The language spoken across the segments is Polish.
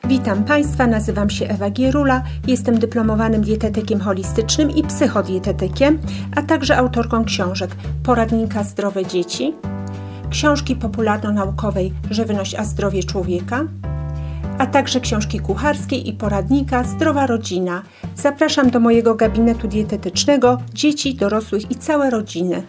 Witam Państwa, nazywam się Ewa Gierula, jestem dyplomowanym dietetykiem holistycznym i psychodietetykiem, a także autorką książek Poradnika Zdrowe Dzieci, książki popularno-naukowej Żywność a zdrowie człowieka, a także książki kucharskiej i poradnika Zdrowa Rodzina. Zapraszam do mojego gabinetu dietetycznego dzieci, dorosłych i całe rodziny.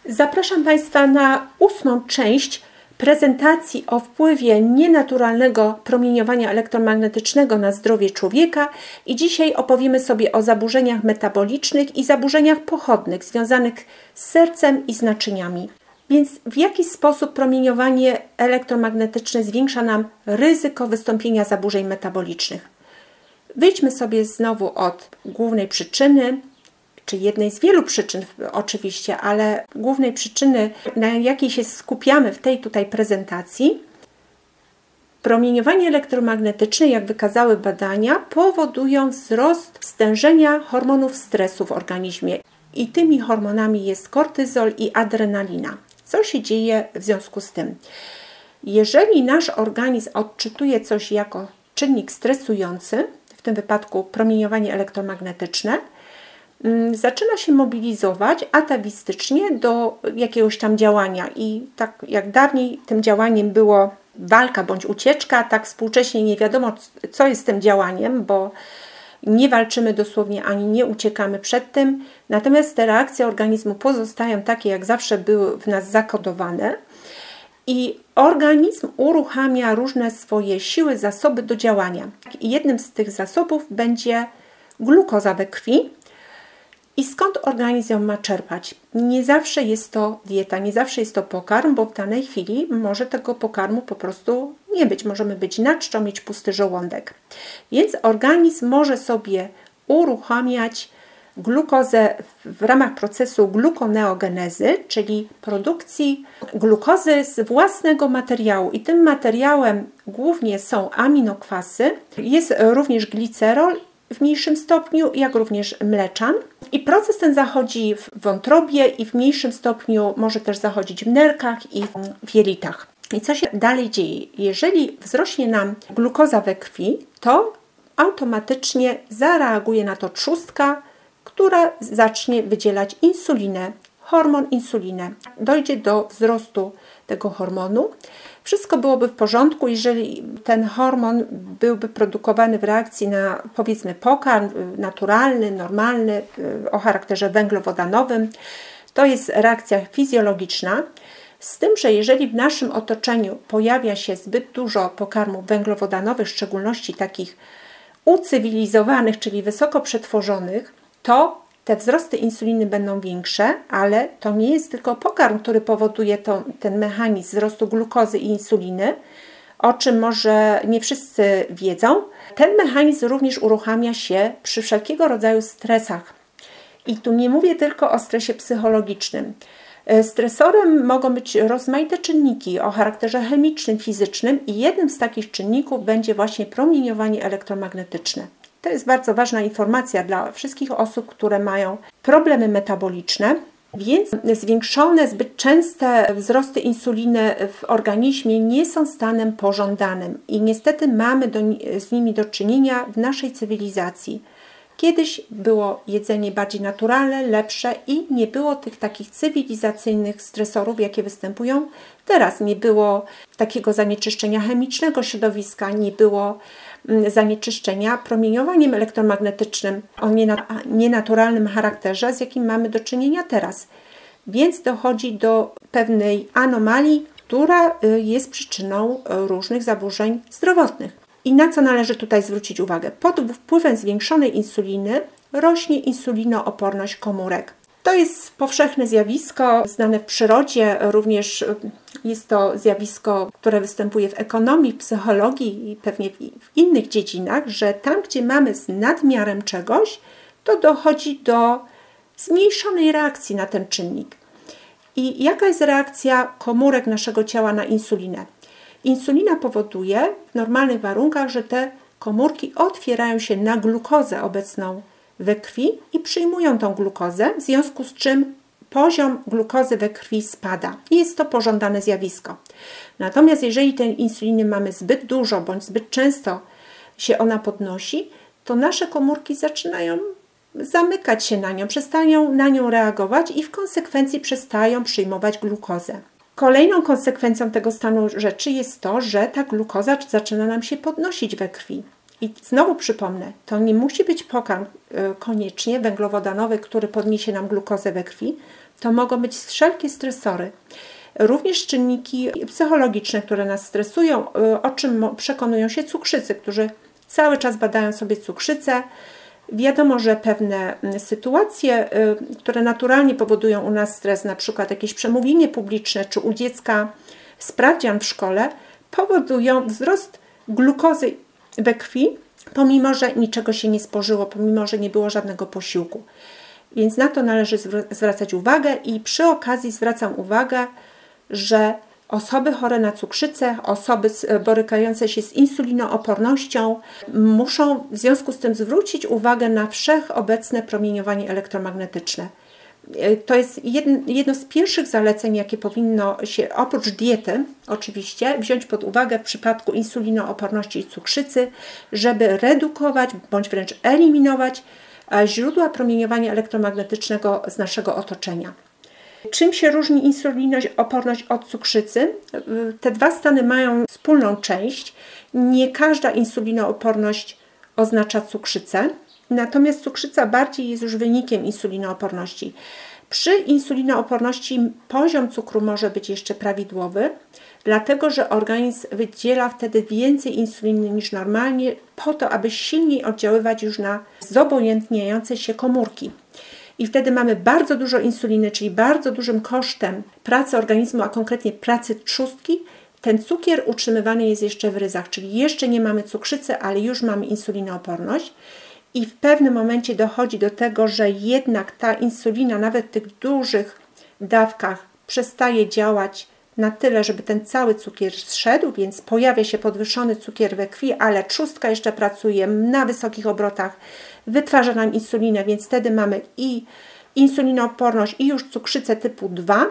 Zapraszam Państwa na 8. część prezentacji o wpływie nienaturalnego promieniowania elektromagnetycznego na zdrowie człowieka i dzisiaj opowiemy sobie o zaburzeniach metabolicznych i zaburzeniach pochodnych związanych z sercem i z naczyniami. Więc w jaki sposób promieniowanie elektromagnetyczne zwiększa nam ryzyko wystąpienia zaburzeń metabolicznych? Wyjdźmy sobie znowu od głównej przyczyny, czy jednej z wielu przyczyn oczywiście, ale głównej przyczyny, na jakiej się skupiamy w tej tutaj prezentacji. Promieniowanie elektromagnetyczne, jak wykazały badania, powodują wzrost stężenia hormonów stresu w organizmie. I tymi hormonami jest kortyzol i adrenalina. Co się dzieje w związku z tym? Jeżeli nasz organizm odczytuje coś jako czynnik stresujący, w tym wypadku promieniowanie elektromagnetyczne, zaczyna się mobilizować atawistycznie do jakiegoś tam działania i tak jak dawniej tym działaniem było walka bądź ucieczka, tak współcześnie nie wiadomo, co jest tym działaniem, bo nie walczymy dosłownie ani nie uciekamy przed tym, natomiast te reakcje organizmu pozostają takie, jak zawsze były w nas zakodowane i organizm uruchamia różne swoje siły, zasoby do działania. I jednym z tych zasobów będzie glukoza we krwi. I skąd organizm ją ma czerpać? Nie zawsze jest to dieta, nie zawsze jest to pokarm, bo w danej chwili może tego pokarmu po prostu nie być. Możemy być na czczo, mieć pusty żołądek. Więc organizm może sobie uruchamiać glukozę w ramach procesu glukoneogenezy, czyli produkcji glukozy z własnego materiału. I tym materiałem głównie są aminokwasy, jest również glicerol, w mniejszym stopniu, jak również mleczan. I proces ten zachodzi w wątrobie i w mniejszym stopniu może też zachodzić w nerkach i w jelitach. I co się dalej dzieje? Jeżeli wzrośnie nam glukoza we krwi, to automatycznie zareaguje na to trzustka, która zacznie wydzielać insulinę, hormon insulinę. Dojdzie do wzrostu tego hormonu. Wszystko byłoby w porządku, jeżeli ten hormon byłby produkowany w reakcji na, powiedzmy, pokarm naturalny, normalny, o charakterze węglowodanowym. To jest reakcja fizjologiczna, z tym, że jeżeli w naszym otoczeniu pojawia się zbyt dużo pokarmów węglowodanowych, w szczególności takich ucywilizowanych, czyli wysoko przetworzonych, to te wzrosty insuliny będą większe, ale to nie jest tylko pokarm, który powoduje ten mechanizm wzrostu glukozy i insuliny, o czym może nie wszyscy wiedzą. Ten mechanizm również uruchamia się przy wszelkiego rodzaju stresach. I tu nie mówię tylko o stresie psychologicznym. Stresorem mogą być rozmaite czynniki o charakterze chemicznym, fizycznym i jednym z takich czynników będzie właśnie promieniowanie elektromagnetyczne. To jest bardzo ważna informacja dla wszystkich osób, które mają problemy metaboliczne, więc zwiększone, zbyt częste wzrosty insuliny w organizmie nie są stanem pożądanym i niestety mamy z nimi do czynienia w naszej cywilizacji. Kiedyś było jedzenie bardziej naturalne, lepsze i nie było tych takich cywilizacyjnych stresorów, jakie występują teraz. Nie było takiego zanieczyszczenia chemicznego środowiska, nie było zanieczyszczenia promieniowaniem elektromagnetycznym o nienaturalnym charakterze, z jakim mamy do czynienia teraz. Więc dochodzi do pewnej anomalii, która jest przyczyną różnych zaburzeń zdrowotnych. I na co należy tutaj zwrócić uwagę? Pod wpływem zwiększonej insuliny rośnie insulinooporność komórek. To jest powszechne zjawisko znane w przyrodzie, również jest to zjawisko, które występuje w ekonomii, w psychologii i pewnie w innych dziedzinach, że tam, gdzie mamy z nadmiarem czegoś, to dochodzi do zmniejszonej reakcji na ten czynnik. I jaka jest reakcja komórek naszego ciała na insulinę? Insulina powoduje w normalnych warunkach, że te komórki otwierają się na glukozę obecną we krwi i przyjmują tą glukozę, w związku z czym poziom glukozy we krwi spada. I jest to pożądane zjawisko. Natomiast jeżeli tej insuliny mamy zbyt dużo bądź zbyt często się ona podnosi, to nasze komórki zaczynają zamykać się na nią, przestają na nią reagować i w konsekwencji przestają przyjmować glukozę. Kolejną konsekwencją tego stanu rzeczy jest to, że ta glukoza zaczyna nam się podnosić we krwi. I znowu przypomnę, to nie musi być pokarm koniecznie węglowodanowy, który podniesie nam glukozę we krwi. To mogą być wszelkie stresory. Również czynniki psychologiczne, które nas stresują, o czym przekonują się cukrzycy, którzy cały czas badają sobie cukrzycę. Wiadomo, że pewne sytuacje, które naturalnie powodują u nas stres, na przykład jakieś przemówienie publiczne, czy u dziecka sprawdzian w szkole, powodują wzrost glukozy we krwi, pomimo że niczego się nie spożyło, pomimo że nie było żadnego posiłku. Więc na to należy zwracać uwagę i przy okazji zwracam uwagę, że osoby chore na cukrzycę, osoby borykające się z insulinoopornością muszą w związku z tym zwrócić uwagę na wszechobecne promieniowanie elektromagnetyczne. To jest jedno z pierwszych zaleceń, jakie powinno się, oprócz diety oczywiście, wziąć pod uwagę w przypadku insulinooporności i cukrzycy, żeby redukować bądź wręcz eliminować źródła promieniowania elektromagnetycznego z naszego otoczenia. Czym się różni insulinooporność od cukrzycy? Te dwa stany mają wspólną część. Nie każda insulinooporność oznacza cukrzycę, natomiast cukrzyca bardziej jest już wynikiem insulinooporności. Przy insulinooporności poziom cukru może być jeszcze prawidłowy, dlatego że organizm wydziela wtedy więcej insuliny niż normalnie, po to, aby silniej oddziaływać już na zobojętniające się komórki. I wtedy mamy bardzo dużo insuliny, czyli bardzo dużym kosztem pracy organizmu, a konkretnie pracy trzustki, ten cukier utrzymywany jest jeszcze w ryzach, czyli jeszcze nie mamy cukrzycy, ale już mamy insulinooporność. I w pewnym momencie dochodzi do tego, że jednak ta insulina, nawet w tych dużych dawkach, przestaje działać na tyle, żeby ten cały cukier zszedł, więc pojawia się podwyższony cukier we krwi, ale trzustka jeszcze pracuje na wysokich obrotach, wytwarza nam insulinę, więc wtedy mamy i insulinooporność i już cukrzycę typu 2.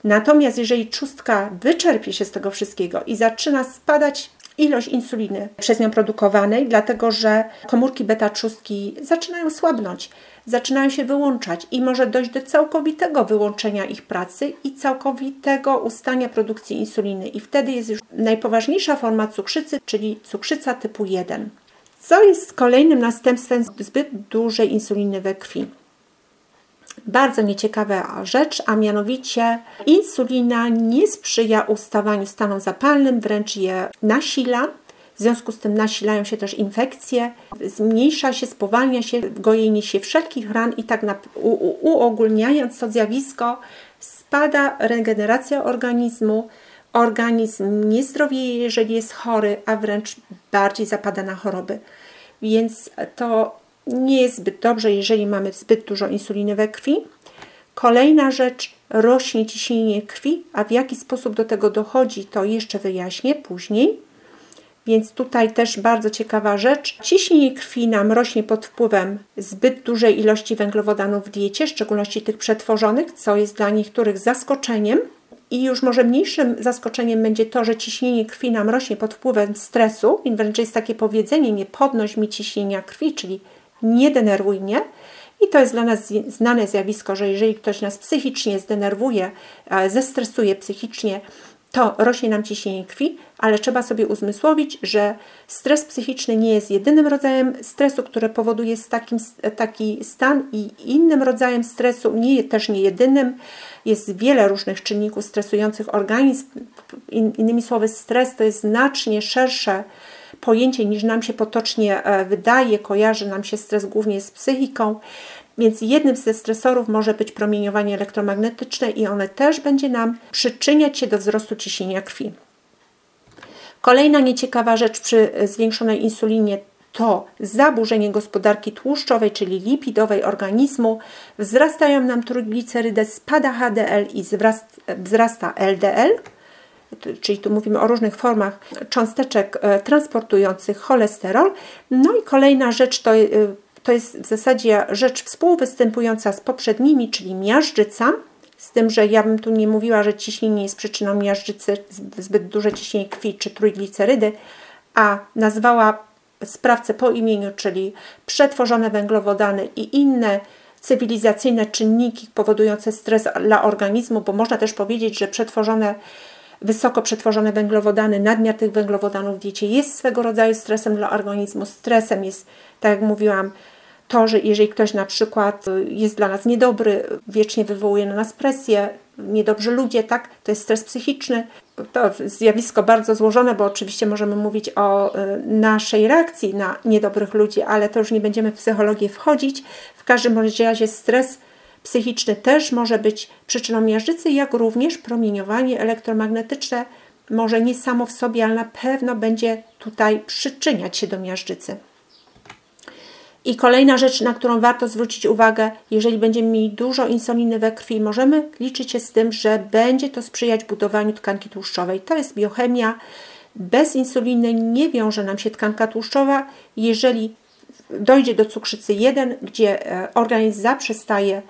Natomiast jeżeli trzustka wyczerpie się z tego wszystkiego i zaczyna spadać ilość insuliny przez nią produkowanej, dlatego że komórki beta-trzustki zaczynają słabnąć, zaczynają się wyłączać i może dojść do całkowitego wyłączenia ich pracy i całkowitego ustania produkcji insuliny. I wtedy jest już najpoważniejsza forma cukrzycy, czyli cukrzyca typu 1. Co jest kolejnym następstwem zbyt dużej insuliny we krwi? Bardzo nieciekawa rzecz, a mianowicie insulina nie sprzyja ustawaniu stanom zapalnym, wręcz je nasila. W związku z tym nasilają się też infekcje, zmniejsza się, spowalnia się gojenie się wszelkich ran i tak uogólniając to zjawisko spada regeneracja organizmu. Organizm nie zdrowieje, jeżeli jest chory, a wręcz bardziej zapada na choroby. Więc to nie jest zbyt dobrze, jeżeli mamy zbyt dużo insuliny we krwi. Kolejna rzecz, rośnie ciśnienie krwi, a w jaki sposób do tego dochodzi, to jeszcze wyjaśnię później. Więc tutaj też bardzo ciekawa rzecz. Ciśnienie krwi nam rośnie pod wpływem zbyt dużej ilości węglowodanów w diecie, w szczególności tych przetworzonych, co jest dla niektórych zaskoczeniem. I już może mniejszym zaskoczeniem będzie to, że ciśnienie krwi nam rośnie pod wpływem stresu. I wręcz jest takie powiedzenie, nie podnoś mi ciśnienia krwi, czyli nie denerwuj mnie. I to jest dla nas znane zjawisko, że jeżeli ktoś nas psychicznie zdenerwuje, zestresuje psychicznie, to rośnie nam ciśnienie krwi, ale trzeba sobie uzmysłowić, że stres psychiczny nie jest jedynym rodzajem stresu, który powoduje taki stan i innym rodzajem stresu, też nie jedynym. Jest wiele różnych czynników stresujących organizm. Innymi słowy, stres to jest znacznie szersze pojęcie niż nam się potocznie wydaje. Kojarzy nam się stres głównie z psychiką. Więc jednym ze stresorów może być promieniowanie elektromagnetyczne i one też będzie nam przyczyniać się do wzrostu ciśnienia krwi. Kolejna nieciekawa rzecz przy zwiększonej insulinie to zaburzenie gospodarki tłuszczowej, czyli lipidowej organizmu. Wzrastają nam trójglicerydy, spada HDL i wzrasta LDL. Czyli tu mówimy o różnych formach cząsteczek transportujących cholesterol. No i kolejna rzecz to jest w zasadzie rzecz współwystępująca z poprzednimi, czyli miażdżyca, z tym, że ja bym tu nie mówiła, że ciśnienie jest przyczyną miażdżycy, zbyt duże ciśnienie krwi czy trójglicerydy, a nazwała sprawcę po imieniu, czyli przetworzone węglowodany i inne cywilizacyjne czynniki powodujące stres dla organizmu, bo można też powiedzieć, że wysoko przetworzone węglowodany, nadmiar tych węglowodanów w diecie jest swego rodzaju stresem dla organizmu. Stresem jest, tak jak mówiłam, to, że jeżeli ktoś na przykład jest dla nas niedobry, wiecznie wywołuje na nas presję, niedobrzy ludzie, tak? To jest stres psychiczny. To zjawisko bardzo złożone, bo oczywiście możemy mówić o naszej reakcji na niedobrych ludzi, ale to już nie będziemy w psychologię wchodzić. W każdym razie stres psychiczny też może być przyczyną miażdżycy, jak również promieniowanie elektromagnetyczne, może nie samo w sobie, ale na pewno będzie tutaj przyczyniać się do miażdżycy. I kolejna rzecz, na którą warto zwrócić uwagę, jeżeli będziemy mieli dużo insuliny we krwi, możemy liczyć się z tym, że będzie to sprzyjać budowaniu tkanki tłuszczowej. To jest biochemia. Bez insuliny nie wiąże nam się tkanka tłuszczowa. Jeżeli dojdzie do cukrzycy 1, gdzie organizm zaprzestaje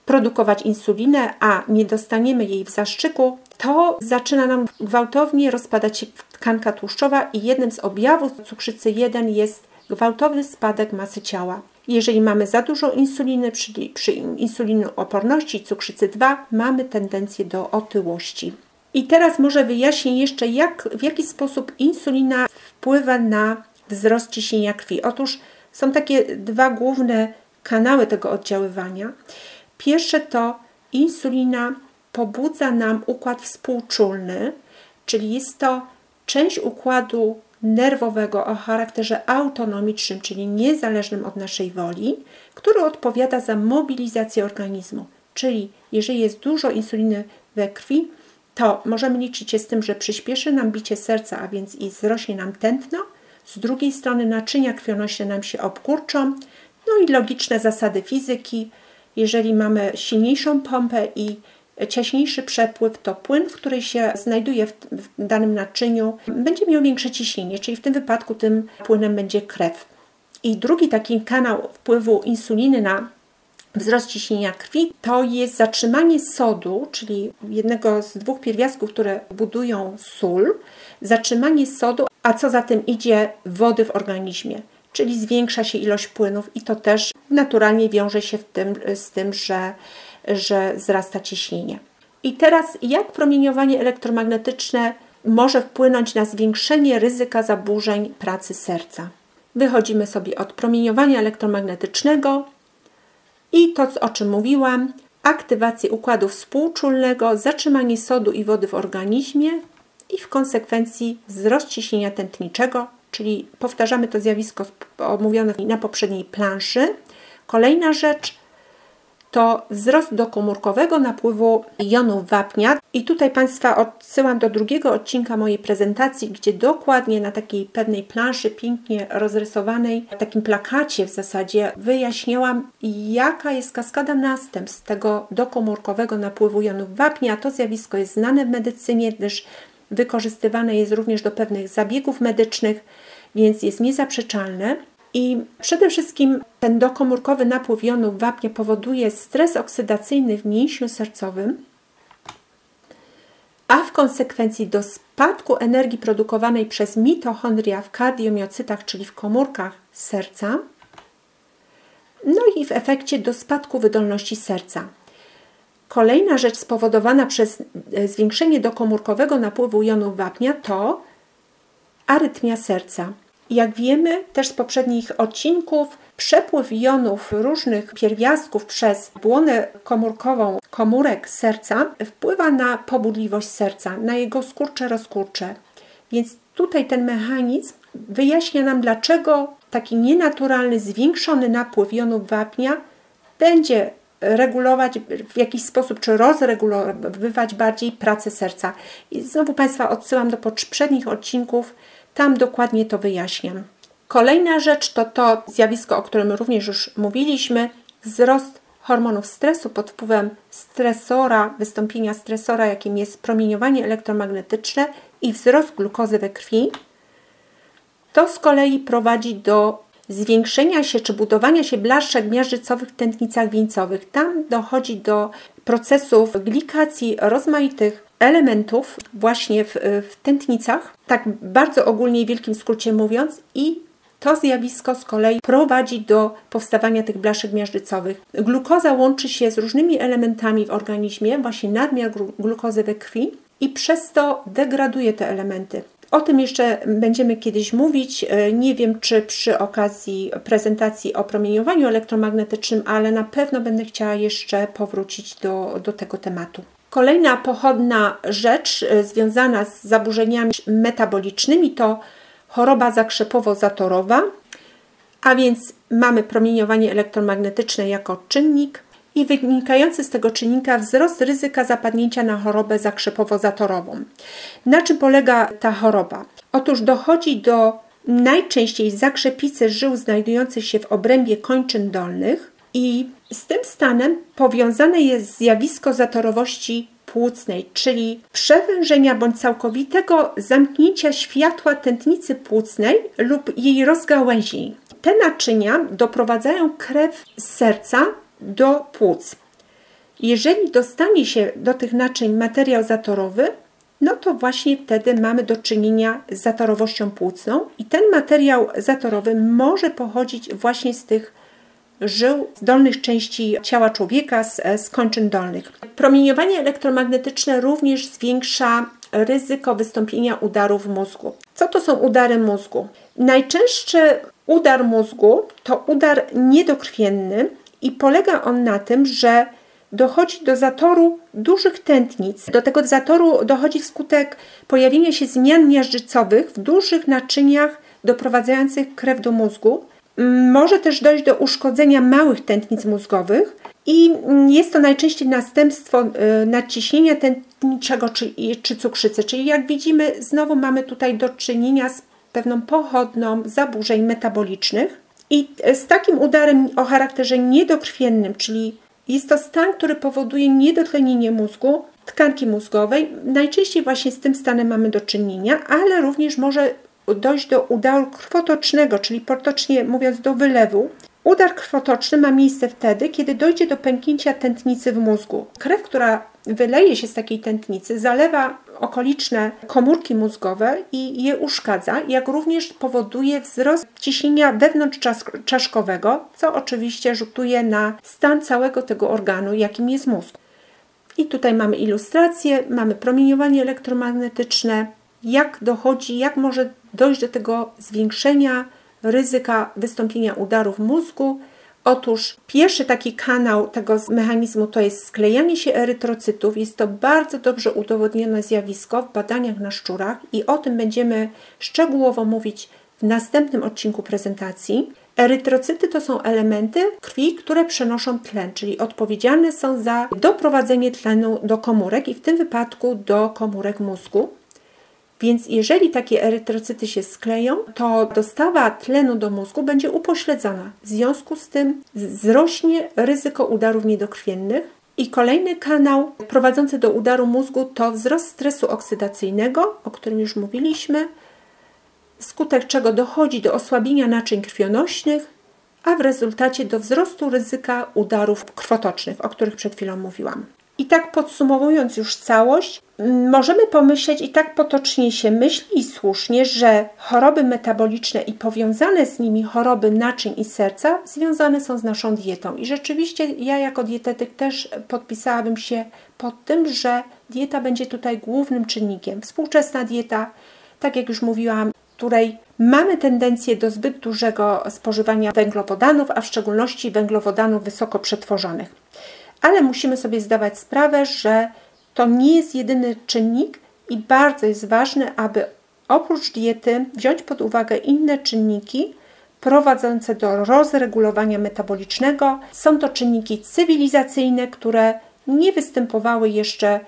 produkować insulinę, a nie dostaniemy jej w zastrzyku, to zaczyna nam gwałtownie rozpadać się tkanka tłuszczowa i jednym z objawów cukrzycy 1 jest gwałtowny spadek masy ciała. Jeżeli mamy za dużo insuliny, przy insulinooporności, cukrzycy 2, mamy tendencję do otyłości. I teraz może wyjaśnię jeszcze, w jaki sposób insulina wpływa na wzrost ciśnienia krwi. Otóż są takie dwa główne kanały tego oddziaływania. Pierwsze to insulina pobudza nam układ współczulny, czyli jest to część układu nerwowego o charakterze autonomicznym, czyli niezależnym od naszej woli, który odpowiada za mobilizację organizmu. Czyli jeżeli jest dużo insuliny we krwi, to możemy liczyć się z tym, że przyspieszy nam bicie serca, a więc i wzrośnie nam tętno. Z drugiej strony naczynia krwionośne nam się obkurczą. No i logiczne zasady fizyki. Jeżeli mamy silniejszą pompę i ciaśniejszy przepływ, to płyn, który się znajduje w danym naczyniu, będzie miał większe ciśnienie, czyli w tym wypadku tym płynem będzie krew. I drugi taki kanał wpływu insuliny na wzrost ciśnienia krwi to jest zatrzymanie sodu, czyli jednego z dwóch pierwiastków, które budują sól, zatrzymanie sodu, a co za tym idzie wody w organizmie, czyli zwiększa się ilość płynów i to też naturalnie wiąże się z tym, że wzrasta ciśnienie. I teraz jak promieniowanie elektromagnetyczne może wpłynąć na zwiększenie ryzyka zaburzeń pracy serca? Wychodzimy sobie od promieniowania elektromagnetycznego i to, o czym mówiłam, aktywację układu współczulnego, zatrzymanie sodu i wody w organizmie i w konsekwencji wzrost ciśnienia tętniczego, czyli powtarzamy to zjawisko omówione na poprzedniej planszy. Kolejna rzecz to wzrost dokomórkowego napływu jonów wapnia. I tutaj Państwa odsyłam do drugiego odcinka mojej prezentacji, gdzie dokładnie na takiej pewnej planszy pięknie rozrysowanej, takim plakacie w zasadzie, wyjaśniałam, jaka jest kaskada następstw tego dokomórkowego napływu jonów wapnia. To zjawisko jest znane w medycynie, gdyż wykorzystywane jest również do pewnych zabiegów medycznych, więc jest niezaprzeczalne. I przede wszystkim ten dokomórkowy napływ jonów wapnia powoduje stres oksydacyjny w mięśniu sercowym, a w konsekwencji do spadku energii produkowanej przez mitochondria w kardiomiocytach, czyli w komórkach serca, no i w efekcie do spadku wydolności serca. Kolejna rzecz spowodowana przez zwiększenie dokomórkowego napływu jonów wapnia to arytmia serca. Jak wiemy też z poprzednich odcinków, przepływ jonów różnych pierwiastków przez błonę komórkową komórek serca wpływa na pobudliwość serca, na jego skurcze-rozkurcze. Więc tutaj ten mechanizm wyjaśnia nam, dlaczego taki nienaturalny, zwiększony napływ jonów wapnia będzie regulować w jakiś sposób, czy rozregulowywać bardziej pracę serca. I znowu Państwa odsyłam do poprzednich odcinków, tam dokładnie to wyjaśniam. Kolejna rzecz to zjawisko, o którym również już mówiliśmy, wzrost hormonów stresu pod wpływem stresora, wystąpienia stresora, jakim jest promieniowanie elektromagnetyczne i wzrost glukozy we krwi. To z kolei prowadzi do zwiększenia się czy budowania się blaszczek miażdżycowych w tętnicach wieńcowych. Tam dochodzi do procesów glikacji rozmaitych elementów właśnie w tętnicach, tak bardzo ogólnie i wielkim skrócie mówiąc, i To zjawisko z kolei prowadzi do powstawania tych blaszek miażdżycowych. Glukoza łączy się z różnymi elementami w organizmie, właśnie nadmiar glukozy we krwi i przez to degraduje te elementy. O tym jeszcze będziemy kiedyś mówić. Nie wiem, czy przy okazji prezentacji o promieniowaniu elektromagnetycznym, ale na pewno będę chciała jeszcze powrócić do tego tematu. Kolejna pochodna rzecz związana z zaburzeniami metabolicznymi to choroba zakrzepowo-zatorowa, a więc mamy promieniowanie elektromagnetyczne jako czynnik i wynikający z tego czynnika wzrost ryzyka zapadnięcia na chorobę zakrzepowo-zatorową. Na czym polega ta choroba? Otóż dochodzi do najczęściej zakrzepicy żył znajdujących się w obrębie kończyn dolnych i z tym stanem powiązane jest zjawisko zatorowości płucnej, czyli przewężenia bądź całkowitego zamknięcia światła tętnicy płucnej lub jej rozgałęzień. Te naczynia doprowadzają krew z serca do płuc. Jeżeli dostanie się do tych naczyń materiał zatorowy, no to właśnie wtedy mamy do czynienia z zatorowością płucną i ten materiał zatorowy może pochodzić właśnie z tych żył z dolnych części ciała człowieka, z kończyn dolnych. Promieniowanie elektromagnetyczne również zwiększa ryzyko wystąpienia udarów w mózgu. Co to są udary mózgu? Najczęstszy udar mózgu to udar niedokrwienny i polega on na tym, że dochodzi do zatoru dużych tętnic. Do tego zatoru dochodzi wskutek pojawienia się zmian miażdżycowych w dużych naczyniach doprowadzających krew do mózgu. Może też dojść do uszkodzenia małych tętnic mózgowych i jest to najczęściej następstwo nadciśnienia tętniczego czy cukrzycy. Czyli jak widzimy, znowu mamy tutaj do czynienia z pewną pochodną zaburzeń metabolicznych i z takim udarem o charakterze niedokrwiennym, czyli jest to stan, który powoduje niedotlenienie mózgu, tkanki mózgowej. Najczęściej właśnie z tym stanem mamy do czynienia, ale również może dojść do udaru krwotocznego, czyli potocznie mówiąc do wylewu. Udar krwotoczny ma miejsce wtedy, kiedy dojdzie do pęknięcia tętnicy w mózgu. Krew, która wyleje się z takiej tętnicy, zalewa okoliczne komórki mózgowe i je uszkadza, jak również powoduje wzrost ciśnienia wewnątrzczaszkowego, co oczywiście rzutuje na stan całego tego organu, jakim jest mózg. I tutaj mamy ilustrację, mamy promieniowanie elektromagnetyczne, jak może dojść do tego zwiększenia ryzyka wystąpienia udarów w mózgu. Otóż pierwszy taki kanał tego mechanizmu to jest sklejanie się erytrocytów. Jest to bardzo dobrze udowodnione zjawisko w badaniach na szczurach i o tym będziemy szczegółowo mówić w następnym odcinku prezentacji. Erytrocyty to są elementy krwi, które przenoszą tlen, czyli odpowiedzialne są za doprowadzenie tlenu do komórek i w tym wypadku do komórek mózgu. Więc jeżeli takie erytrocyty się skleją, to dostawa tlenu do mózgu będzie upośledzona. W związku z tym wzrośnie ryzyko udarów niedokrwiennych. I kolejny kanał prowadzący do udaru mózgu to wzrost stresu oksydacyjnego, o którym już mówiliśmy, wskutek czego dochodzi do osłabienia naczyń krwionośnych, a w rezultacie do wzrostu ryzyka udarów krwotocznych, o których przed chwilą mówiłam. I tak podsumowując już całość, możemy pomyśleć i tak potocznie się myśli i słusznie, że choroby metaboliczne i powiązane z nimi choroby naczyń i serca związane są z naszą dietą. I rzeczywiście ja jako dietetyk też podpisałabym się pod tym, że dieta będzie tutaj głównym czynnikiem. Współczesna dieta, tak jak już mówiłam, w której mamy tendencję do zbyt dużego spożywania węglowodanów, a w szczególności węglowodanów wysoko przetworzonych. Ale musimy sobie zdawać sprawę, że to nie jest jedyny czynnik i bardzo jest ważne, aby oprócz diety wziąć pod uwagę inne czynniki prowadzące do rozregulowania metabolicznego. Są to czynniki cywilizacyjne, które nie występowały jeszcze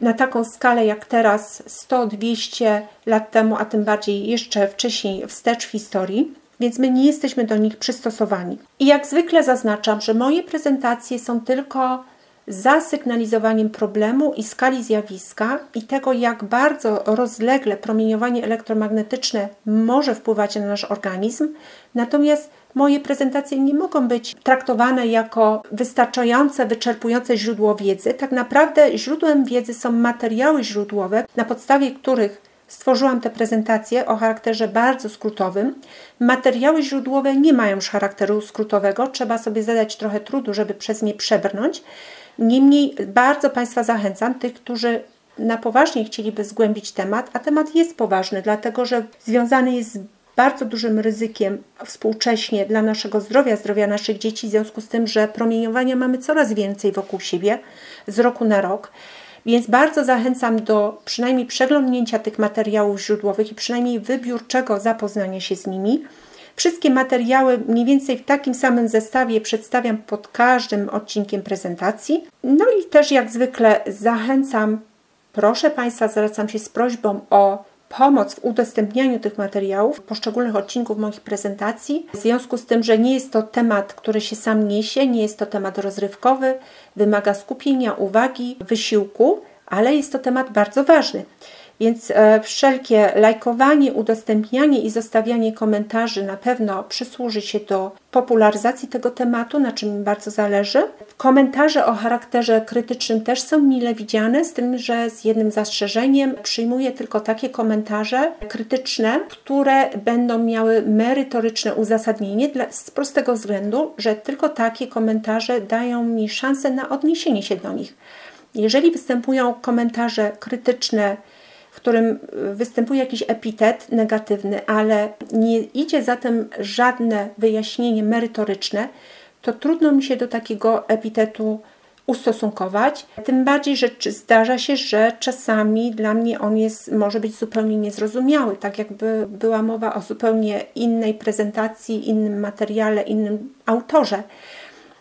na taką skalę jak teraz 100-200 lat temu, a tym bardziej jeszcze wcześniej wstecz w historii. Więc my nie jesteśmy do nich przystosowani. I jak zwykle zaznaczam, że moje prezentacje są tylko zasygnalizowaniem problemu i skali zjawiska i tego, jak bardzo rozlegle promieniowanie elektromagnetyczne może wpływać na nasz organizm. Natomiast moje prezentacje nie mogą być traktowane jako wystarczające, wyczerpujące źródło wiedzy. Tak naprawdę źródłem wiedzy są materiały źródłowe, na podstawie których stworzyłam te prezentacje o charakterze bardzo skrótowym. Materiały źródłowe nie mają już charakteru skrótowego, trzeba sobie zadać trochę trudu, żeby przez nie przebrnąć. Niemniej bardzo Państwa zachęcam, tych, którzy na poważnie chcieliby zgłębić temat, a temat jest poważny, dlatego że związany jest z bardzo dużym ryzykiem współcześnie dla naszego zdrowia, zdrowia naszych dzieci, w związku z tym, że promieniowania mamy coraz więcej wokół siebie z roku na rok. Więc bardzo zachęcam do przynajmniej przeglądnięcia tych materiałów źródłowych i przynajmniej wybiórczego zapoznania się z nimi. Wszystkie materiały mniej więcej w takim samym zestawie przedstawiam pod każdym odcinkiem prezentacji. No i też jak zwykle zachęcam, proszę Państwa, zwracam się z prośbą o pomoc w udostępnianiu tych materiałów, poszczególnych odcinków moich prezentacji. W związku z tym, że nie jest to temat, który się sam niesie, nie jest to temat rozrywkowy, wymaga skupienia, uwagi, wysiłku, ale jest to temat bardzo ważny. Więc wszelkie lajkowanie, udostępnianie i zostawianie komentarzy na pewno przysłuży się do popularyzacji tego tematu, na czym mi bardzo zależy. Komentarze o charakterze krytycznym też są mile widziane, z tym, że z jednym zastrzeżeniem przyjmuję tylko takie komentarze krytyczne, które będą miały merytoryczne uzasadnienie z prostego względu, że tylko takie komentarze dają mi szansę na odniesienie się do nich. Jeżeli występują komentarze krytyczne, w którym występuje jakiś epitet negatywny, ale nie idzie za tym żadne wyjaśnienie merytoryczne, to trudno mi się do takiego epitetu ustosunkować. Tym bardziej, że zdarza się, że czasami dla mnie on może być zupełnie niezrozumiały, tak jakby była mowa o zupełnie innej prezentacji, innym materiale, innym autorze.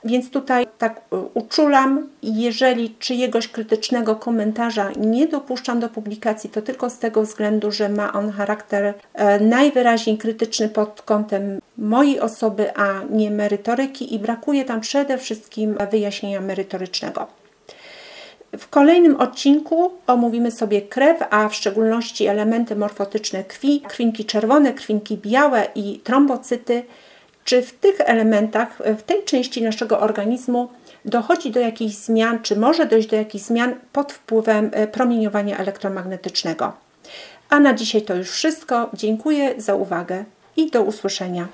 Więc tutaj tak uczulam, jeżeli czyjegoś krytycznego komentarza nie dopuszczam do publikacji, to tylko z tego względu, że ma on charakter najwyraźniej krytyczny pod kątem mojej osoby, a nie merytoryki i brakuje tam przede wszystkim wyjaśnienia merytorycznego. W kolejnym odcinku omówimy sobie krew, a w szczególności elementy morfotyczne krwi, krwinki czerwone, krwinki białe i trombocyty. Czy w tych elementach, w tej części naszego organizmu dochodzi do jakichś zmian, czy może dojść do jakichś zmian pod wpływem promieniowania elektromagnetycznego. A na dzisiaj to już wszystko. Dziękuję za uwagę i do usłyszenia.